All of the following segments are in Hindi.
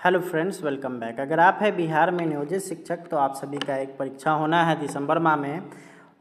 Hello friends, welcome back. अगर आप हैं बिहार में नियोजित शिक्षक तो आप सभी का एक परीक्षा होना है दिसंबर माह में,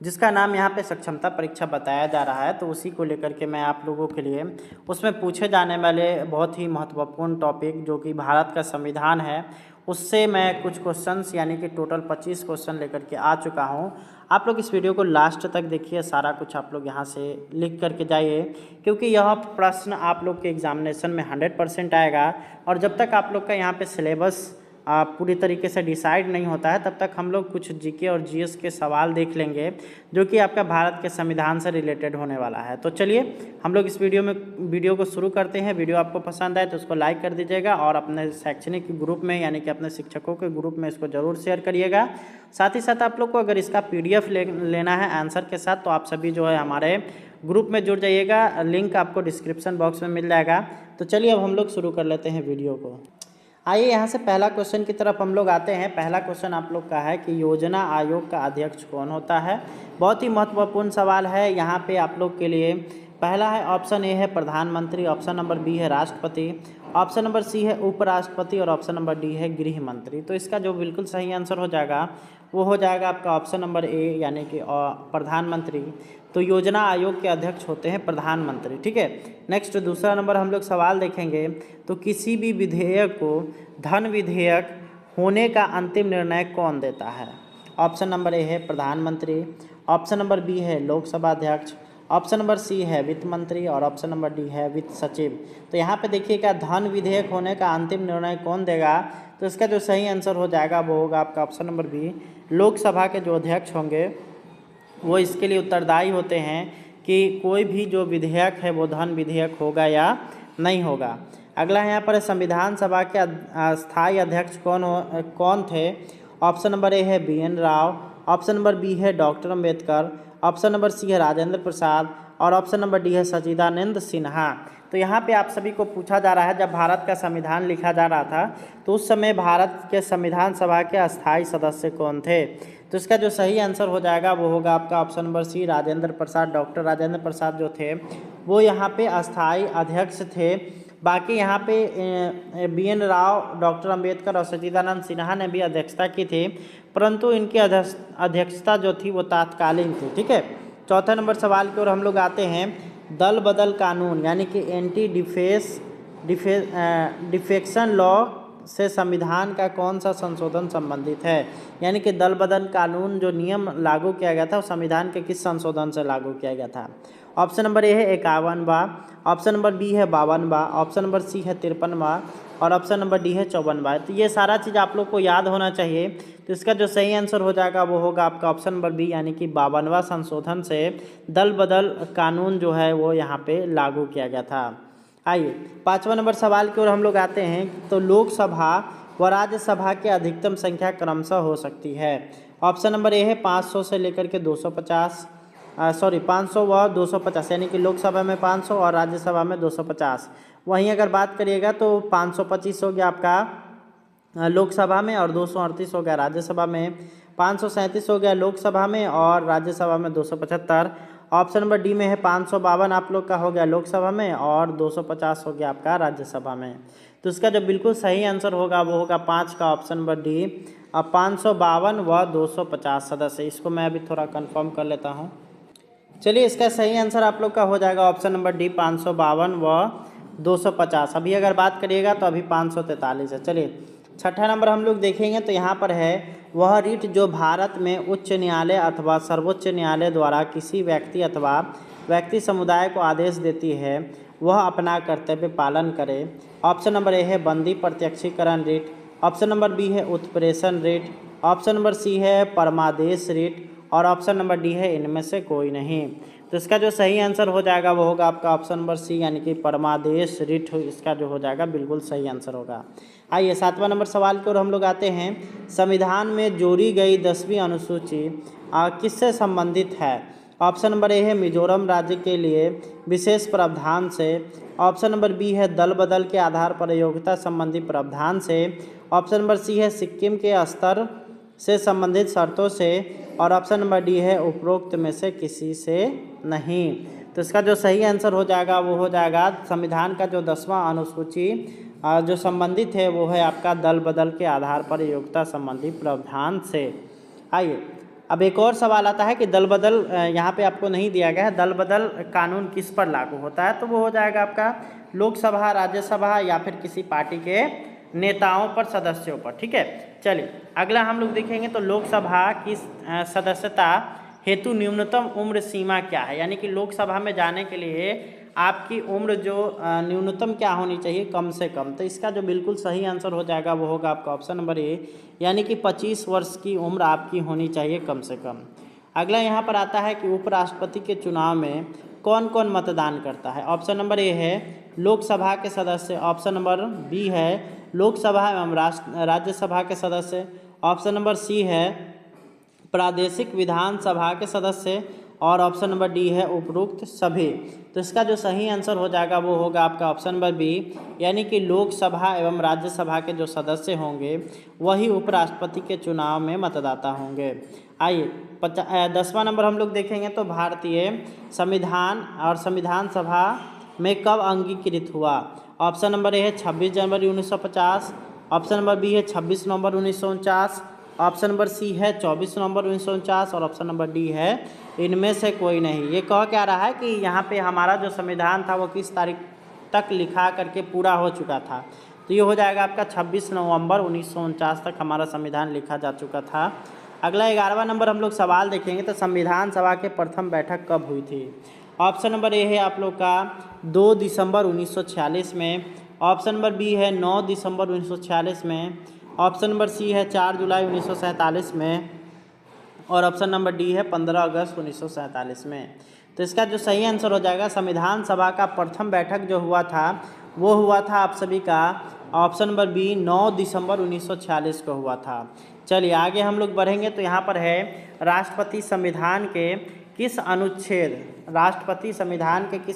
जिसका नाम यहाँ पे सक्षमता परीक्षा बताया जा रहा है। तो उसी को लेकर के मैं आप लोगों के लिए उसमें पूछे जाने वाले बहुत ही महत्वपूर्ण टॉपिक जो कि भारत का संविधान है, उससे मैं कुछ क्वेश्चंस यानी कि टोटल 25 क्वेश्चन लेकर के आ चुका हूँ। आप लोग इस वीडियो को लास्ट तक देखिए, सारा कुछ आप लोग यहाँ से लिख करके जाइए, क्योंकि यह प्रश्न आप लोग के एग्जामिनेशन में 100% आएगा। और जब तक आप लोग का यहाँ पे सिलेबस पूरी तरीके से डिसाइड नहीं होता है, तब तक हम लोग कुछ जीके और जीएस के सवाल देख लेंगे जो कि आपका भारत के संविधान से रिलेटेड होने वाला है। तो चलिए हम लोग इस वीडियो को शुरू करते हैं। वीडियो आपको पसंद आए तो उसको लाइक कर दीजिएगा और अपने शैक्षणिक ग्रुप में यानी कि अपने शिक्षकों के ग्रुप में इसको ज़रूर शेयर करिएगा। साथ ही साथ आप लोग को अगर इसका PDF लेना है आंसर के साथ, तो आप सभी जो है हमारे ग्रुप में जुड़ जाइएगा। लिंक आपको डिस्क्रिप्शन बॉक्स में मिल जाएगा। तो चलिए अब हम लोग शुरू कर लेते हैं वीडियो को। आइए यहाँ से पहला क्वेश्चन की तरफ हम लोग आते हैं। पहला क्वेश्चन आप लोग का है कि योजना आयोग का अध्यक्ष कौन होता है। बहुत ही महत्वपूर्ण सवाल है यहाँ पे आप लोग के लिए। पहला है ऑप्शन ए है प्रधानमंत्री, ऑप्शन नंबर बी है राष्ट्रपति, ऑप्शन नंबर सी है उपराष्ट्रपति और ऑप्शन नंबर डी है गृह मंत्री। तो इसका जो बिल्कुल सही आंसर हो जाएगा वो हो जाएगा आपका ऑप्शन नंबर ए यानी कि प्रधानमंत्री। तो योजना आयोग के अध्यक्ष होते हैं प्रधानमंत्री। ठीक है, नेक्स्ट दूसरा नंबर हम लोग सवाल देखेंगे। तो किसी भी विधेयक को धन विधेयक होने का अंतिम निर्णय कौन देता है। ऑप्शन नंबर ए है प्रधानमंत्री, ऑप्शन नंबर बी है लोकसभा अध्यक्ष, ऑप्शन नंबर सी है वित्त मंत्री और ऑप्शन नंबर डी है वित्त सचिव। तो यहाँ पे देखिएगा धन विधेयक होने का अंतिम निर्णय कौन देगा। तो इसका जो सही आंसर हो जाएगा वो होगा आपका ऑप्शन नंबर बी। लोकसभा के जो अध्यक्ष होंगे वो इसके लिए उत्तरदायी होते हैं कि कोई भी जो विधेयक है वो धन विधेयक होगा या नहीं होगा। अगला यहाँ पर संविधान सभा के स्थायी अध्यक्ष कौन थे। ऑप्शन नंबर ए है BN Rao, option number B है doctor Ambedkar, option number C है राजेंद्र प्रसाद और ऑप्शन नंबर डी है सच्चिदानंद सिन्हा। तो यहाँ पे आप सभी को पूछा जा रहा है, जब भारत का संविधान लिखा जा रहा था तो उस समय भारत के संविधान सभा के अस्थायी सदस्य कौन थे। तो इसका जो सही आंसर हो जाएगा वो होगा आपका ऑप्शन नंबर सी राजेंद्र प्रसाद। डॉक्टर राजेंद्र प्रसाद जो थे वो यहाँ पे अस्थायी अध्यक्ष थे। बाकी यहाँ पे BN राव, डॉक्टर अंबेडकर और सच्चिदानंद सिन्हा ने भी अध्यक्षता की थी, परंतु इनकी अध्यक्षता जो थी वो तात्कालिक थी। ठीक है, चौथा नंबर सवाल की ओर हम लोग आते हैं। दल बदल कानून यानी कि एंटी डिफेक्शन लॉ से संविधान का कौन सा संशोधन संबंधित है। यानी कि दल बदल कानून जो नियम लागू किया गया था वो संविधान के किस संशोधन से लागू किया गया था। ऑप्शन नंबर ए है 51वां, ऑप्शन नंबर बी है 52वां, ऑप्शन नंबर सी है 53वां और ऑप्शन नंबर डी है 54वां। तो ये सारा चीज़ आप लोग को याद होना चाहिए। तो इसका जो सही आंसर हो जाएगा वो होगा आपका ऑप्शन नंबर बी यानी कि 52वां संशोधन से दल बदल कानून जो है वो यहाँ पे लागू किया गया था। आइए पाँचवा नंबर सवाल की ओर हम लोग आते हैं। तो लोकसभा व राज्यसभा की अधिकतम संख्या क्रमशः हो सकती है। ऑप्शन नंबर ए है 500 से लेकर के 250, 500 व 250 यानी कि लोकसभा में 500 और राज्यसभा में 250। वहीं अगर बात करिएगा तो 525 हो गया आपका लोकसभा में और 238 हो गया राज्यसभा में, 537 हो गया लोकसभा में और राज्यसभा में 275। ऑप्शन नंबर डी में है 552 आप लोग का हो गया लोकसभा में और 250 हो गया आपका राज्यसभा में। तो इसका जो बिल्कुल सही आंसर होगा वो होगा 5 का ऑप्शन नंबर डी। अब 552 व 250 सदस्य, इसको मैं अभी थोड़ा कंफर्म कर लेता हूँ। चलिए इसका सही आंसर आप लोग का हो जाएगा ऑप्शन नंबर डी 552 व 250। अभी अगर बात करिएगा तो अभी 543 है। चलिए छठा नंबर हम लोग देखेंगे। तो यहाँ पर है वह रीट जो भारत में उच्च न्यायालय अथवा सर्वोच्च न्यायालय द्वारा किसी व्यक्ति अथवा व्यक्ति समुदाय को आदेश देती है वह अपना कर्तव्य पालन करे। ऑप्शन नंबर ए है बंदी प्रत्यक्षीकरण रीट, ऑप्शन नंबर बी है उत्प्रेषण रीट, ऑप्शन नंबर सी है परमादेश रीट और ऑप्शन नंबर डी है इनमें से कोई नहीं। तो इसका जो सही आंसर हो जाएगा वो होगा आपका ऑप्शन नंबर सी यानी कि परमादेश रीट इसका जो हो जाएगा बिल्कुल सही आंसर होगा। आइए सातवां नंबर सवाल की ओर हम लोग आते हैं। संविधान में जोड़ी गई 10वीं अनुसूची किससे संबंधित है। ऑप्शन नंबर ए है मिजोरम राज्य के लिए विशेष प्रावधान से, ऑप्शन नंबर बी है दल बदल के आधार पर योग्यता संबंधी प्रावधान से, ऑप्शन नंबर सी है सिक्किम के स्तर से संबंधित शर्तों से और ऑप्शन नंबर डी है उपरोक्त में से किसी से नहीं। तो इसका जो सही आंसर हो जाएगा वो हो जाएगा संविधान का जो 10वां अनुसूची जो संबंधित है वो है आपका दल बदल के आधार पर योग्यता संबंधी प्रावधान से। आइए अब एक और सवाल आता है कि दल बदल यहाँ पे आपको नहीं दिया गया है, दल बदल कानून किस पर लागू होता है, तो वो हो जाएगा आपका लोकसभा, राज्यसभा या फिर किसी पार्टी के नेताओं पर, सदस्यों पर। ठीक है, चलिए अगला हम लोग देखेंगे तो लोकसभा की सदस्यता हेतु न्यूनतम उम्र सीमा क्या है, यानी कि लोकसभा में जाने के लिए आपकी उम्र जो न्यूनतम क्या होनी चाहिए, कम से कम। तो इसका जो बिल्कुल सही आंसर हो जाएगा वो होगा आपका ऑप्शन नंबर ए, यानी कि 25 वर्ष की उम्र आपकी होनी चाहिए कम से कम। अगला यहाँ पर आता है कि उपराष्ट्रपति के चुनाव में कौन कौन मतदान करता है। ऑप्शन नंबर ए है लोकसभा के सदस्य, ऑप्शन नंबर बी है लोकसभा एवं राज्यसभा के सदस्य, ऑप्शन नंबर सी है प्रादेशिक विधानसभा के सदस्य, और ऑप्शन नंबर डी है उपरोक्त सभी। तो इसका जो सही आंसर हो जाएगा वो होगा आपका ऑप्शन नंबर बी, यानी कि लोकसभा एवं राज्यसभा के जो सदस्य होंगे वही उपराष्ट्रपति के चुनाव में मतदाता होंगे। आइए 10वां नंबर हम लोग देखेंगे तो भारतीय संविधान और संविधान सभा में कब अंगीकृत हुआ। ऑप्शन नंबर ए है 26 जनवरी 1950, ऑप्शन नंबर बी है 26 नवंबर 1949, ऑप्शन नंबर सी है 24 नवंबर 1949 और ऑप्शन नंबर डी है इनमें से कोई नहीं। ये कह क्या रहा है कि यहाँ पे हमारा जो संविधान था वो किस तारीख तक लिखा करके पूरा हो चुका था, तो ये हो जाएगा आपका 26 नवंबर 1949 तक हमारा संविधान लिखा जा चुका था। अगला 11वां नंबर हम लोग सवाल देखेंगे तो संविधान सभा के प्रथम बैठक कब हुई थी। ऑप्शन नंबर ए है आप लोग का 2 दिसंबर 1946 में, ऑप्शन नंबर बी है 9 दिसंबर 1946 में, ऑप्शन नंबर सी है 4 जुलाई 1947 में, और ऑप्शन नंबर डी है 15 अगस्त 1947 में। तो इसका जो सही आंसर हो जाएगा संविधान सभा का प्रथम बैठक जो हुआ था वो हुआ था आप सभी का ऑप्शन नंबर बी 9 दिसंबर 1946 को हुआ था। चलिए आगे हम लोग बढ़ेंगे तो यहाँ पर है राष्ट्रपति संविधान के किस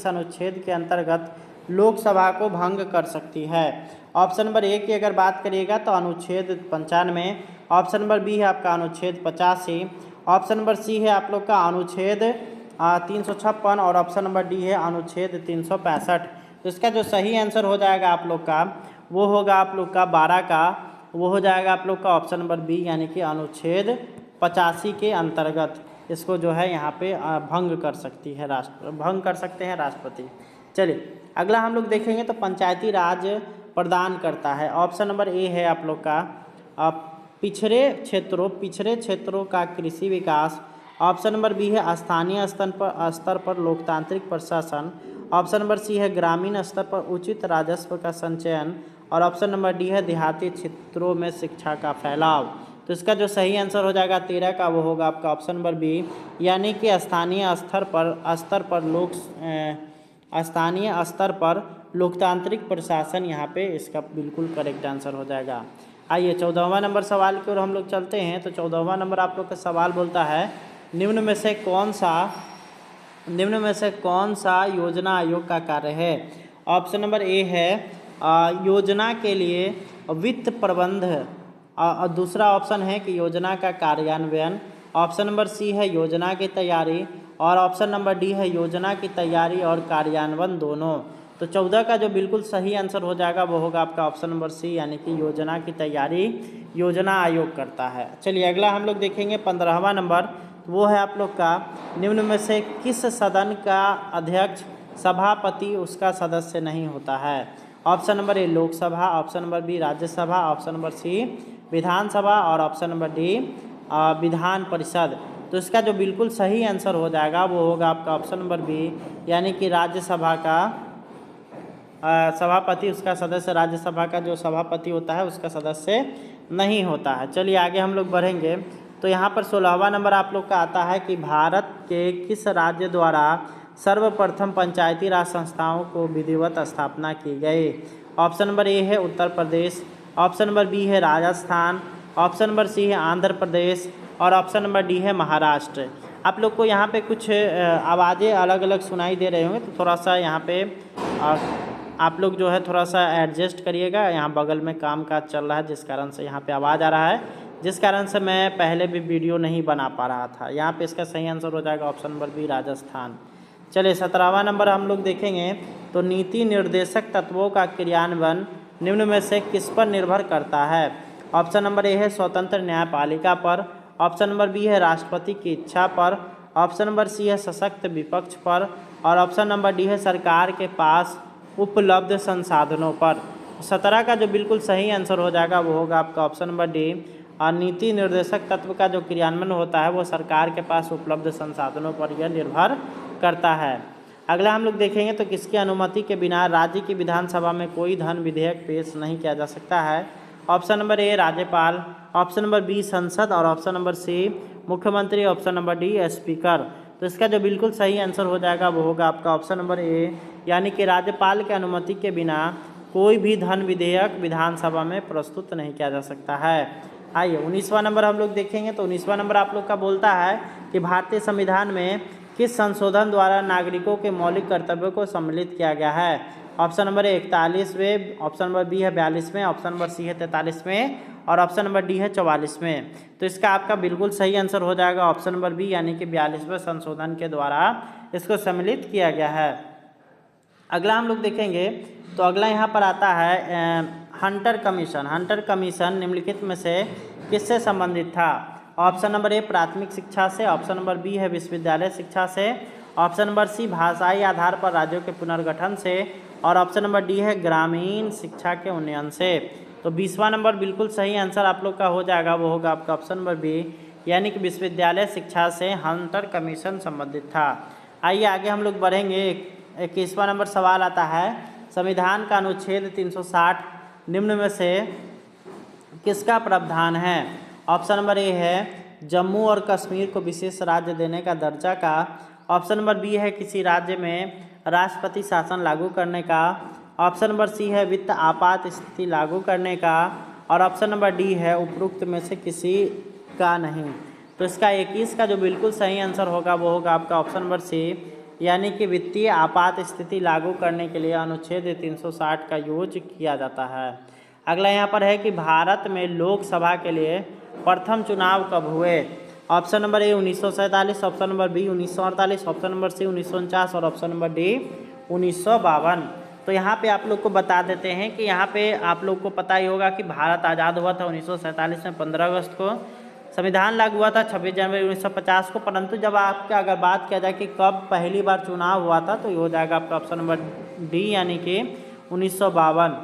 अनुच्छेद के अंतर्गत लोकसभा को भंग कर सकती है। ऑप्शन नंबर ए की अगर बात करिएगा तो अनुच्छेद 95, ऑप्शन नंबर बी है आपका अनुच्छेद 85, ऑप्शन नंबर सी है आप लोग का अनुच्छेद 356 और ऑप्शन नंबर डी है अनुच्छेद 365। तो इसका जो सही आंसर हो जाएगा आप लोग का वो होगा आप लोग का 12 का, वो हो जाएगा आप लोग का ऑप्शन नंबर बी, यानी कि अनुच्छेद 85 के अंतर्गत इसको जो है यहाँ पे भंग कर सकते हैं राष्ट्रपति। चलिए अगला हम लोग देखेंगे तो पंचायती राज प्रदान करता है। ऑप्शन नंबर ए है आप लोग का पिछड़े क्षेत्रों का कृषि विकास, ऑप्शन नंबर बी है स्थानीय स्तर पर लोकतांत्रिक प्रशासन, ऑप्शन नंबर सी है ग्रामीण स्तर पर उचित राजस्व का संचयन, और ऑप्शन नंबर डी है देहाती क्षेत्रों में शिक्षा का फैलाव। तो इसका जो सही आंसर हो जाएगा 13 का, वो होगा आपका ऑप्शन नंबर बी, यानी कि स्थानीय स्तर पर लोकतांत्रिक प्रशासन यहाँ पे इसका बिल्कुल करेक्ट आंसर हो जाएगा। आइए 14वां नंबर सवाल की ओर हम लोग चलते हैं। तो 14वां नंबर आप लोग का सवाल बोलता है निम्न में से कौन सा योजना आयोग का कार्य है। ऑप्शन नंबर ए है योजना के लिए वित्त प्रबंध, दूसरा ऑप्शन है कि योजना का कार्यान्वयन, ऑप्शन नंबर सी है योजना की तैयारी, और ऑप्शन नंबर डी है योजना की तैयारी और कार्यान्वयन दोनों। तो 14 का जो बिल्कुल सही आंसर हो जाएगा वो होगा आपका ऑप्शन नंबर सी, यानी कि योजना की तैयारी योजना आयोग करता है। चलिए अगला हम लोग देखेंगे 15वां नंबर, वो है आप लोग का निम्न में से किस सदन का अध्यक्ष सभापति उसका सदस्य नहीं होता है। Option number A Lok Sabha, option number B Rajya Sabha, option number C Vidhan Sabha, और option number D Vidhan Parishad. तो इसका जो बिल्कुल सही आंसर हो जाएगा वो होगा आपका ऑप्शन नंबर बी, यानी कि राज्यसभा का सभापति उसका सदस्य, राज्यसभा का जो सभापति होता है उसका सदस्य नहीं होता है। चलिए आगे हम लोग बढ़ेंगे तो यहाँ पर 16वां नंबर आप लोग का आता है कि भारत के किस राज्य द्वारा सर्वप्रथम पंचायती राज संस्थाओं को विधिवत स्थापना की गई। ऑप्शन नंबर ए है Uttar Pradesh, option number B है राजस्थान, ऑप्शन नंबर सी है आंध्र प्रदेश, और ऑप्शन नंबर डी है महाराष्ट्र। आप लोग को यहाँ पे कुछ आवाज़ें अलग अलग सुनाई दे रहे होंगे, तो थोड़ा सा यहाँ पे आप लोग जो है थोड़ा सा एडजस्ट करिएगा। यहाँ बगल में काम काज चल रहा है जिस कारण से यहाँ पे आवाज़ आ रहा है, जिस कारण से मैं पहले भी वीडियो नहीं बना पा रहा था। यहाँ पे इसका सही आंसर हो जाएगा ऑप्शन नंबर बी राजस्थान। चलिए 17वां नंबर हम लोग देखेंगे तो नीति निर्देशक तत्वों का क्रियान्वयन निम्न में से किस पर निर्भर करता है? ऑप्शन नंबर ए है स्वतंत्र न्यायपालिका पर, ऑप्शन नंबर बी है राष्ट्रपति की इच्छा पर, ऑप्शन नंबर सी है सशक्त विपक्ष पर, और ऑप्शन नंबर डी है सरकार के पास उपलब्ध संसाधनों पर। 17 का जो बिल्कुल सही आंसर हो जाएगा वो होगा आपका ऑप्शन नंबर डी। और नीति निर्देशक तत्व का जो क्रियान्वयन होता है वो सरकार के पास उपलब्ध संसाधनों पर यह निर्भर करता है। अगला हम लोग देखेंगे तो किसकी अनुमति के बिना राज्य की विधानसभा में कोई धन विधेयक पेश नहीं किया जा सकता है? ऑप्शन नंबर ए राज्यपाल, ऑप्शन नंबर बी संसद, और ऑप्शन नंबर सी मुख्यमंत्री, ऑप्शन नंबर डी स्पीकर। तो इसका जो बिल्कुल सही आंसर हो जाएगा वो होगा आपका ऑप्शन नंबर ए, यानी कि राज्यपाल की अनुमति के बिना कोई भी धन विधेयक विधानसभा में प्रस्तुत नहीं किया जा सकता है। आइए 19वां नंबर हम लोग देखेंगे तो 19वां नंबर आप लोग का बोलता है कि भारतीय संविधान में किस संशोधन द्वारा नागरिकों के मौलिक कर्तव्यों को सम्मिलित किया गया है? ऑप्शन नंबर ए 41वें, ऑप्शन नंबर बी है 42वें, ऑप्शन नंबर सी है 43वें, और ऑप्शन नंबर डी है 44वें। तो इसका आपका बिल्कुल सही आंसर हो जाएगा ऑप्शन नंबर बी, यानी कि 42वें संशोधन के द्वारा इसको सम्मिलित किया गया है। अगला हम लोग देखेंगे तो अगला यहाँ पर आता है हंटर कमीशन। हंटर कमीशन निम्नलिखित में से किससे संबंधित था? ऑप्शन नंबर ए प्राथमिक शिक्षा से, ऑप्शन नंबर बी है विश्वविद्यालय शिक्षा से, ऑप्शन नंबर सी भाषाई आधार पर राज्यों के पुनर्गठन से, और ऑप्शन नंबर डी है ग्रामीण शिक्षा के उन्नयन से। तो 20वां नंबर बिल्कुल सही आंसर आप लोग का हो जाएगा, वो होगा आपका ऑप्शन नंबर बी, यानी कि विश्वविद्यालय शिक्षा से हंटर कमीशन संबंधित था। आइए आगे हम लोग बढ़ेंगे। 21वां नंबर सवाल आता है, संविधान का अनुच्छेद 360 निम्न में से किसका प्रावधान है? ऑप्शन नंबर ए है जम्मू और कश्मीर को विशेष राज्य देने का दर्जा का, ऑप्शन नंबर बी है किसी राज्य में राष्ट्रपति शासन लागू करने का, ऑप्शन नंबर सी है वित्त आपात स्थिति लागू करने का, और ऑप्शन नंबर डी है उपरोक्त में से किसी का नहीं। तो इसका 21 का जो बिल्कुल सही आंसर होगा वो होगा आपका ऑप्शन नंबर सी, यानी कि वित्तीय आपात स्थिति लागू करने के लिए अनुच्छेद 360 का यूज किया जाता है। अगला यहाँ पर है कि भारत में लोकसभा के लिए प्रथम चुनाव कब हुए? Option number A 1947, option number B 1948, option number C 1949, और ऑप्शन नंबर डी 1952। तो यहाँ पे आप लोग को बता देते हैं कि यहाँ पे आप लोग को पता ही होगा कि भारत आज़ाद हुआ था 1947 में 15 अगस्त को, संविधान लागू हुआ था 26 जनवरी 1950 को, परंतु जब आपका अगर बात किया जाए कि कब पहली बार चुनाव हुआ था तो ये हो जाएगा आपका ऑप्शन नंबर डी, यानी कि 1952।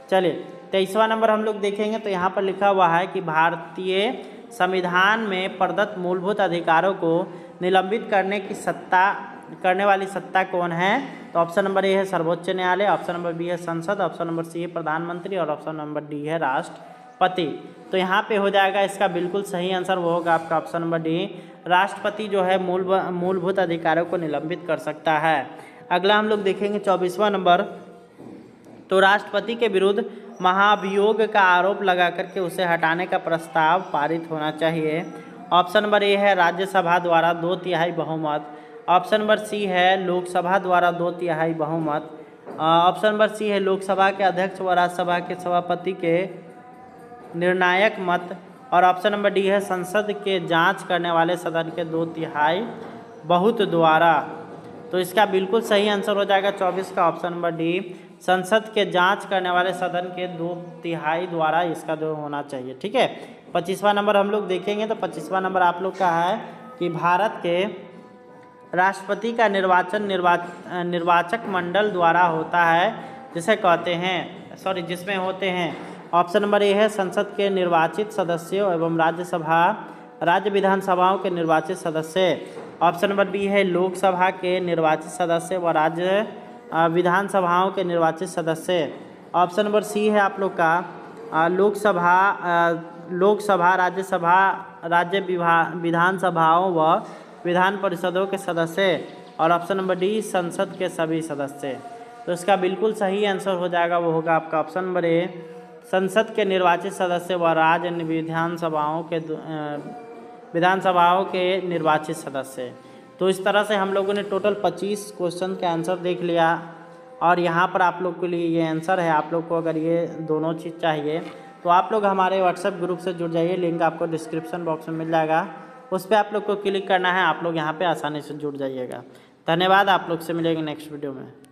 चलिए 23वां नंबर हम लोग देखेंगे तो यहाँ पर लिखा हुआ है कि भारतीय संविधान में प्रदत्त मूलभूत अधिकारों को निलंबित करने वाली सत्ता कौन है? तो ऑप्शन नंबर ए है सर्वोच्च न्यायालय, ऑप्शन नंबर बी है संसद, ऑप्शन नंबर सी है प्रधानमंत्री, और ऑप्शन नंबर डी है राष्ट्रपति। तो यहाँ पे हो जाएगा इसका बिल्कुल सही आंसर वो होगा आपका ऑप्शन नंबर डी, राष्ट्रपति जो है मूलभूत अधिकारों को निलंबित कर सकता है। अगला हम लोग देखेंगे 24वां नंबर, तो राष्ट्रपति के विरुद्ध महाभियोग का आरोप लगा करके उसे हटाने का प्रस्ताव पारित होना चाहिए। ऑप्शन नंबर ए है राज्यसभा द्वारा 2/3 बहुमत, ऑप्शन नंबर सी है लोकसभा द्वारा 2/3 बहुमत, ऑप्शन नंबर सी है लोकसभा के अध्यक्ष व राज्यसभा के सभापति के निर्णायक मत, और ऑप्शन नंबर डी है संसद के जांच करने वाले सदन के 2/3 बहुत द्वारा। तो इसका बिल्कुल सही आंसर हो जाएगा 24 का ऑप्शन नंबर डी, संसद के जांच करने वाले सदन के 2/3 द्वारा इसका जो होना चाहिए। ठीक है, 25वां नंबर हम लोग देखेंगे तो 25वां नंबर आप लोग का है कि भारत के राष्ट्रपति का निर्वाचन निर्वाचक मंडल द्वारा होता है, जिसमें होते हैं। ऑप्शन नंबर ए है संसद के निर्वाचित सदस्यों एवं राज्य विधानसभाओं के निर्वाचित सदस्य, ऑप्शन नंबर बी है लोकसभा के निर्वाचित सदस्य व राज्य विधानसभाओं के निर्वाचित सदस्य, ऑप्शन नंबर सी है आप लोग का लोकसभा राज्यसभा राज्य विधानसभाओं व विधान परिषदों के सदस्य, और ऑप्शन नंबर डी संसद के सभी सदस्य। तो इसका बिल्कुल सही आंसर हो जाएगा वो होगा आपका ऑप्शन नंबर ए, संसद के निर्वाचित सदस्य व राज्य विधानसभाओं के निर्वाचित सदस्य। तो इस तरह से हम लोगों ने टोटल 25 क्वेश्चन के आंसर देख लिया, और यहाँ पर आप लोग के लिए ये आंसर है। आप लोग को अगर ये दोनों चीज़ चाहिए तो आप लोग हमारे व्हाट्सएप ग्रुप से जुड़ जाइए, लिंक आपको डिस्क्रिप्शन बॉक्स में मिल जाएगा, उस पर आप लोग को क्लिक करना है, आप लोग यहाँ पे आसानी से जुड़ जाइएगा। धन्यवाद, आप लोग से मिलेंगे नेक्स्ट वीडियो में।